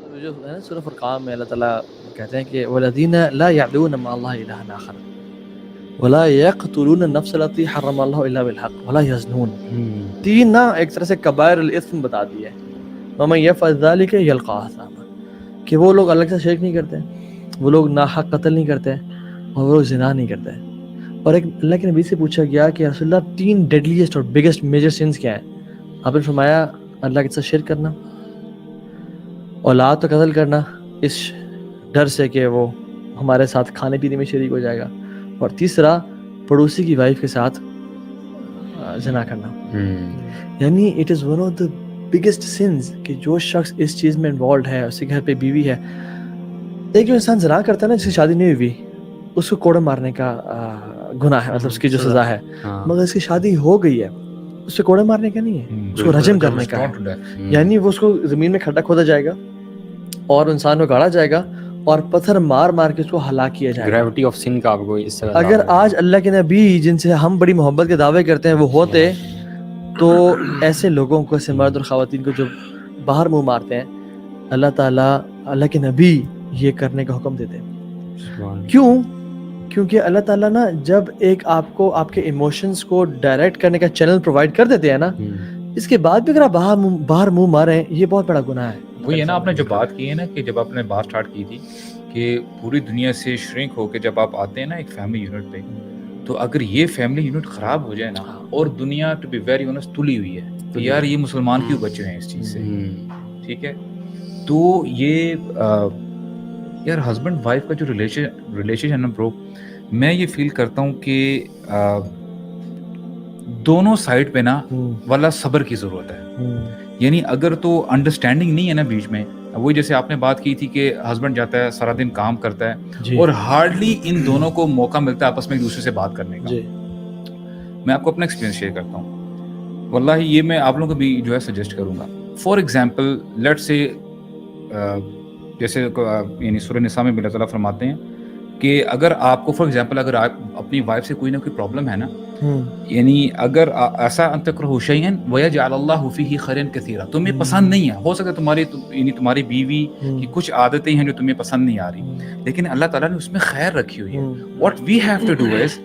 جو ہے نا سورہ فرقان میں اللہ تعالیٰ کہتے ہیں کہ والذین لا یعبدون مع اللہ الہا آخر ولا یقتلون النفس التي حرم اللہ الا بالحق ولا یزنون. تین نا ایک طرح سے کبائر الاثم بتا دیے. ومن یفعل ذلک یلقى اثاما, کہ وہ لوگ اللہ کے ساتھ شرک نہیں کرتے, وہ لوگ ناحق قتل نہیں کرتے, اور وہ لوگ زنا نہیں کرتے. اور ایک اللہ کے نبی سے پوچھا گیا کہ رسول اللہ تین ڈیڈلیسٹ اور بگیسٹ میجر سنس کیا ہیں؟ آپ نے فرمایا اللہ کے ساتھ شرک کرنا, اولاد تو قتل کرنا اس ڈر سے کہ وہ ہمارے ساتھ کھانے پینے میں شریک ہو جائے گا, اور تیسرا پڑوسی کی وائف کے ساتھ زنا کرنا. یعنی it is one of the biggest since کہ جو شخص اس چیز میں انوالوڈ ہے, اس کے گھر پہ بیوی ہے, ایک جو انسان زنا کرتا ہے نا جس کی شادی نہیں ہوئی اس کو کوڑے مارنے کا گناہ ہے, مطلب اس کی جو سزا ہے. مگر اس کی شادی ہو گئی ہے اس سے کوڑے مارنے کا نہیں ہے, اس کو رجم کرنے کا ہے. یعنی وہ اس کو زمین میں کھڈا کھودا جائے گا اور انسان کو گاڑا جائے گا اور پتھر مار مار کے اس کو ہلاک کیا جائے گا. گریوٹی آف سن کا آپ کو اس طرح اگر آج اللہ کے نبی جن سے ہم بڑی محبت کے دعوے کرتے ہیں وہ ہوتے تو ایسے لوگوں کو, ایسے مرد اور خواتین کو جو باہر منہ مارتے ہیں, اللہ تعالیٰ اللہ کے نبی یہ کرنے کا حکم دیتے. کیوں؟ کیونکہ اللہ تعالیٰ نا جب ایک آپ کو آپ کے ایموشنز کو ڈائریکٹ کرنے کا چینل پرووائڈ کر دیتے ہیں نا, اس کے بعد بھی اگر آپ باہر منہ ماریں یہ بہت بڑا گناہ ہے. وہی ہے نا, آپ نے جو بات کی ہے نا کہ جب آپ نے بات سٹارٹ کی تھی کہ پوری دنیا سے شرنک ہو کے جب آپ آتے ہیں نا ایک فیملی یونٹ پہ, تو اگر یہ فیملی یونٹ خراب ہو جائے نا, اور دنیا ٹو بی ویری آنیسٹ تلی ہوئی ہے تو یار یہ مسلمان کیوں بچے ہیں اس چیز سے, ٹھیک ہے. تو یہ یار ہسبینڈ وائف کا جو ریلیشن ہے نا برو, میں یہ فیل کرتا ہوں کہ دونوں سائڈ پہ نا والا صبر کی ضرورت ہے. یعنی اگر تو انڈرسٹینڈنگ نہیں ہے نا بیچ میں, وہی جیسے آپ نے بات کی تھی کہ ہسبینڈ جاتا ہے سارا دن کام کرتا ہے اور ہارڈلی ان دونوں کو موقع ملتا ہے آپس میں ایک دوسرے سے بات کرنے کا. میں آپ کو اپنا ایکسپیرینس شیئر کرتا ہوں, واللہ یہ میں آپ لوگوں کو بھی جو ہے سجیسٹ کروں گا. فار ایگزامپل لیٹ سے جیسے یعنی سورہ نساء میں اللہ تعالیٰ فرماتے ہیں کہ اگر آپ کو فار ایگزامپل اگر آپ اپنی وائف سے کوئی نہ کوئی پرابلم ہے نا, یعنی اگر ایسا ان تکرہوا شیئا ویجعل اللہ فیہ خیرا کثیرا, تمہیں پسند نہیں ہے, ہو سکتا ہے تمہاری بیوی کی کچھ عادتیں ہیں جو تمہیں پسند نہیں آ رہی, لیکن اللہ تعالیٰ نے اس میں خیر رکھی ہوئی ہے. What we have to do is,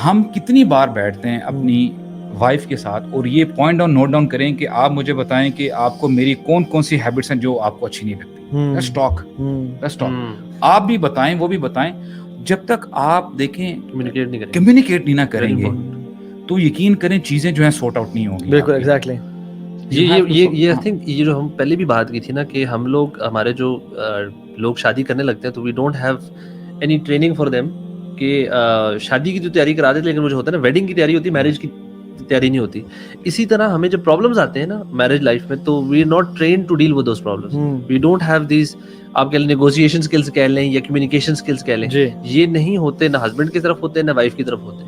ہم کتنی بار بیٹھتے ہیں اپنی وائف کے ساتھ اور یہ پوائنٹ ڈاؤن نوٹ ڈاؤن کریں کہ آپ مجھے بتائیں کہ آپ کو میری کون کون سی ہیبٹس ہیں جو آپ کو اچھی نہیں لگتی. لیٹس ٹاک, آپ بھی بتائیں وہ بھی بتائیں. جب تک آپ دیکھیں کمیونیکیٹ نہیں نہ کریں گے تو یقین کریں چیزیں جو ہیں سورٹ آؤٹ نہیں ہوں گی. بالکل ایگزیکٹلی. یہ آئی تھنک یہ جو ہم پہلے بھی بات کی تھی نا کہ ہم لوگ ہمارے جو لوگ شادی کرنے لگتے ہیں تو we don't have any training for them کہ شادی کی جو تیاری کرا دیتے, لیکن وہ جو ہوتا ہے نا ویڈنگ کی تیاری ہوتی ہے, میرج کی تیاری نہیں ہوتی. اسی طرح ہمیں جب پرابلمز آتے ہیں نا میرج لائف میں تو we are not trained to deal with those problems. We don't have these, آپ کہہ لیں نیگوشیشن اسکلس کہہ لیں یا کمیونیکیشن اسکلس کہہ لیں, یہ نہیں ہوتے, نہ ہسبینڈ کی طرف ہوتے نہ وائف کی طرف ہوتے.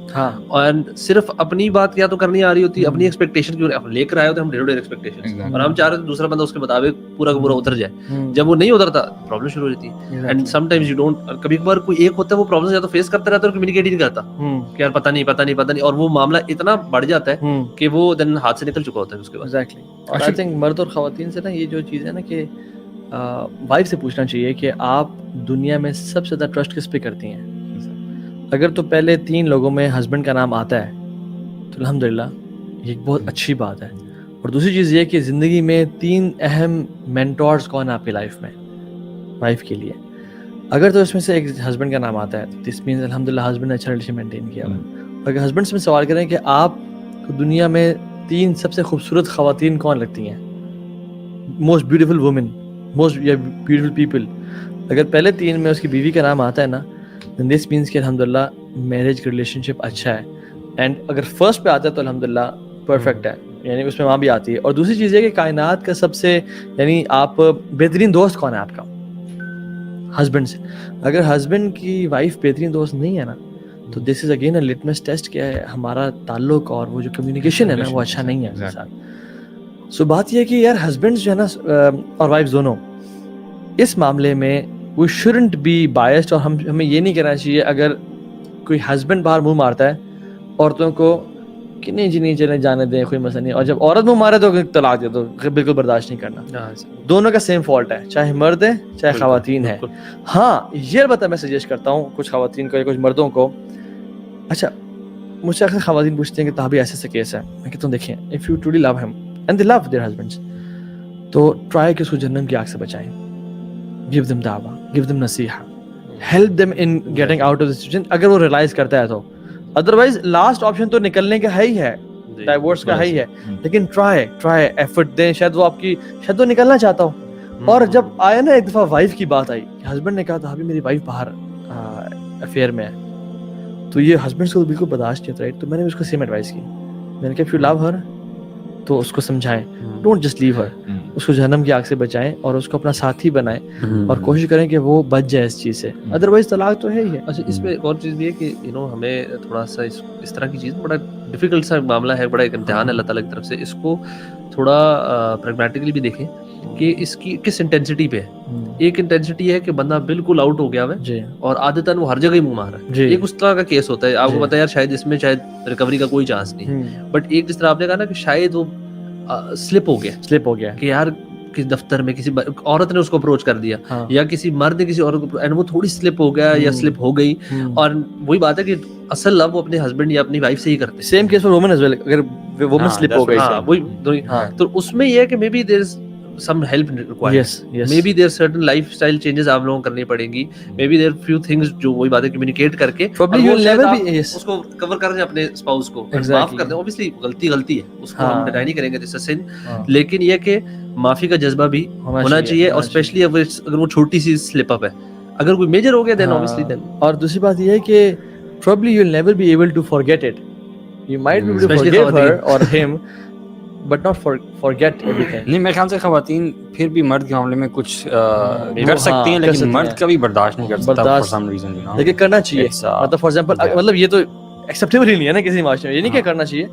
اور صرف اپنی بات یا تو کرنی آ رہی ہوتی ہے, اپنی ایکسپیکٹیشن کی لے کر آئے ہوتے ہیں ہم ڈیڑھ ایکسپیکٹیشن, اور ہم چاہ رہے ہیں دوسرا بندہ اس کے مطابق پورا کا پورا اتر جائے. جب وہ نہیں اترتا پرابلم شروع ہو جاتی ہے. And some times you don't, کبھی کبھار کوئی ایک ہوتا ہے وہ پرابلم یا تو فیس کرتا رہتا ہے اور کمیونیکیٹ نہیں کرتا کہ یار پتہ نہیں, اور وہ معاملہ اتنا بڑھ جاتا ہے کہ وہ دن ہاتھ سے نکل چکا ہوتا ہے اس کے بعد. ایگزیکٹلی. آئی تھنک مرد اور خواتین سے نا یہ جو چیز ہے نا کہ وائف سے پوچھنا چاہیے کہ آپ دنیا میں سب سے زیادہ ٹرسٹ کس پہ کرتی ہیں. اگر تو پہلے 3 لوگوں میں ہسبینڈ کا نام آتا ہے تو الحمدللہ یہ ایک بہت اچھی بات ہے. اور دوسری چیز یہ کہ زندگی میں 3 اہم مینٹورز کون ہیں آپ کی لائف میں وائف کے لیے, اگر تو اس میں سے ایک ہسبینڈ کا نام آتا ہے تو دس مینس الحمدللہ ہسبینڈ نے اچھا ریلیشن مینٹین کیا ہوا. اگر ہسبینڈ سے میں سوال کریں کہ آپ کو دنیا میں 3 سب سے خوبصورت خواتین کون لگتی ہیں, most beautiful women, most beautiful people, اگر پہلے 3 میں اس کی بیوی کا نام آتا ہے نا then this means کہ الحمدللہ میرج کا ریلیشن شپ اچھا ہے. اینڈ اگر فرسٹ پہ آتا ہے تو الحمدللہ پرفیکٹ ہے, یعنی اس میں وہاں بھی آتی ہے. اور دوسری چیز یہ کہ کائنات کا سب سے یعنی آپ بہترین دوست کون ہے آپ کا ہسبینڈ سے. اگر ہسبینڈ کی وائف بہترین دوست نہیں ہے نا تو this is again a litmus test کہ ہمارا تعلق اور وہ جو کمیونیکیشن ہے نا وہ اچھا نہیں ہے اس کے ساتھ. سو بات یہ ہے کہ یار ہسبینڈ جو ہے نا اور وائف دونوں اس معاملے میں we shouldn't be biased, اور ہمیں یہ نہیں کہنا چاہیے اگر کوئی ہسبینڈ باہر منہ مارتا ہے عورتوں کو کہ نہیں جی نہیں چلیں جانے دیں کوئی مسئلہ نہیں, اور جب عورت منہ مارے تو طلاق دے دو, بالکل برداشت نہیں کرنا. دونوں کا سیم فالٹ ہے, چاہے مرد ہے چاہے خواتین ہے. ہاں یہ البتہ میں سجیسٹ کرتا ہوں کچھ خواتین کو یا کچھ مردوں کو, اچھا مجھ سے اکثر خواتین پوچھتے ہیں کہ تابی ایسے سے کیس ہے, میں کہتا ہوں دیکھیں if you truly love him and they love their husbands, تو ٹرائی کہ اس کو جہنم کی آگ سے بچائیں. گیو دم دعویٰ, گیو دم نصیحہ, help them in getting out of the situation اگر وہ ریلائز کرتا ہے تو. ادروائز لاسٹ آپشن تو نکلنے کا ہے ہی ہے, ڈائیورس کا ہے ہی ہے, لیکن ٹرائی ایفرٹ دیں, شاید وہ آپ کی شاید وہ نکلنا چاہتا ہو. اور جب آیا نا ایک دفعہ وائف کی بات آئی, ہسبینڈ نے کہا تھا ابھی میری وائف باہر افیئر میں ہے, تو یہ ہسبینڈ کو بالکل برداشت نہیں ہوتا, رائٹ. تو میں نے اس کو سیم ایڈوائس کی, میں نے کہا اف یو لو ہر تو اس کو سمجھائیں, ڈونٹ جسٹ لیو ہر, اس کو جہنم کی آگ سے بچائیں اور اس کو اپنا ساتھی بنائیں اور کوشش کریں کہ وہ بچ جائے اس چیز سے, ادروائز طلاق تو ہے ہی ہے. اچھا اس میں ایک اور چیز بھی ہے کہ ہمیں تھوڑا سا اس طرح کی چیز بڑا ڈیفیکلٹ سا معاملہ ہے, بڑا ایک امتحان ہے اللہ تعالیٰ کی طرف سے. اس کو تھوڑا پریگمیٹکلی بھی دیکھیں کہ اس کی کس انٹینسٹی پہ ہے. ایک انٹینسٹی ہے کہ بندہ بالکل آؤٹ ہو گیا ہے اور عادتاً وہ ہر جگہ ہی منہ مار رہا ہے. ایک اس طرح کا کیس ہوتا ہے, آپ کو پتا ہے یار شاید اس میں شاید ریکوری کا کوئی چانس نہیں, بٹ ایک جس طرح آپ نے کہا نا کہ شاید وہ سلپ ہو گیا کہ یار کسی دفتر میں کسی عورت نے اس کو اپروچ کر دیا یا کسی مرد نے کسی عورت کو, اینڈ وہ تھوڑی سلپ ہو گیا یا سلپ ہو گئی, اور وہی بات ہے کہ اصل لو وہ اپنے ہسبینڈ یا اپنی وائف سے ہی کرتے ہیں. Same case for women as well, اگر وومن سلپ ہو گئی وہی, تو اس میں یہ ہے کہ maybe there is some help required. Maybe there are certain lifestyle changes آپ لوگوں کو کرنی پڑیں گی. Maybe there are few things جو وہی باتیں communicate کر کے اس کو cover کر دیں اپنے spouse کو, معاف کر دیں. Obviously غلطی ہے, اس کو ہم ڈینائی نہیں کریں گے this is sin, لیکن یہ کہ معافی کا جذبہ بھی ہونا چاہیے, اور اسپیشلی اگر وہ چھوٹی سی slip up ہے. اگر کوئی میجر ہو گیا then obviously then. اور دوسری بات یہ ہے کہ probably you'll never be able to forget it. You might be able to forgive her or him but not forget everything. نہیں میرے خیال سے خواتین پھر بھی مرد کے معاملے میں کچھ کر سکتی ہیں, لیکن مرد کبھی برداشت نہیں کر سکتا for some reason, لیکن کرنا چاہیے. مطلب فار ایگزامپل مطلب یہ تو ایکسیپٹیبل ہی نہیں ہے نا کسی معاشرے میں, یہ نہیں کہ کرنا چاہیے.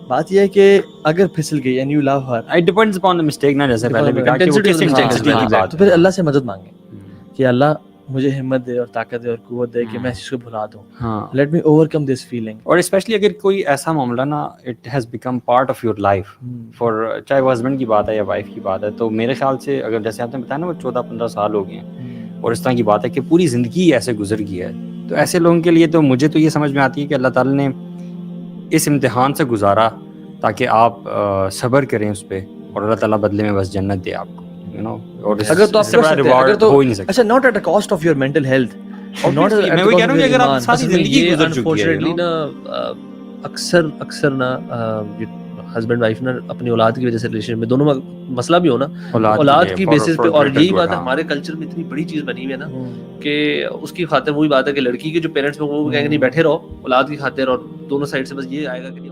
بات یہ ہے کہ اگر پھسل گئی and you love her, it depends upon the mistake نا, جیسے پہلے بھی کہا کہ وہ کس انٹینسٹی کی بات, تو پھر اللہ سے مدد مانگیں کہ اللہ مجھے ہمت دے اور طاقت دے اور قوت دے کہ میں اس کو بھلا دوں. Let me over come this feeling. اور اسپیشلی اگر کوئی ایسا معاملہ نا it has become part of your life, for چاہے وہ ہسبینڈ کی بات ہے یا وائف کی بات ہے, تو میرے خیال سے اگر جیسے آپ نے بتایا نا وہ 14-15 سال ہو گئے ہیں اور اس طرح کی بات ہے کہ پوری زندگی ایسے گزر گئی ہے, تو ایسے لوگوں کے لیے تو مجھے تو یہ سمجھ میں آتی ہے کہ اللہ تعالیٰ نے اس امتحان سے گزارا تاکہ آپ صبر کریں اس پہ, اور اللہ تعالیٰ بدلے میں بس جنت دے آپ کو. اگر تو آپ ہو ہی نہیں سکتا, اچھا not at a cost of your mental health. میں وہی کہہ رہا ہوں کہ اگر آپ ساری زندگی گزر چکی ہے, انفارچونیٹلی نا اکثر نا ہسبینڈ وائف نا اپنی اولاد کی وجہ سے ریلیشن میں دونوں میں مسئلہ بھی ہو نا, اولاد کی بیسس پہ. اور یہی بات ہے ہمارے کلچر میں اتنی بڑی چیز بنی ہوئی ہے نا کہ اس کی خاطر وہی بات ہے کہ لڑکی کے جو پیرنٹس ہیں وہ کہیں گے نہیں بیٹھے رہو اولاد کی خاطر, اور دونوں سائڈ سے بس یہ آئے گا کہ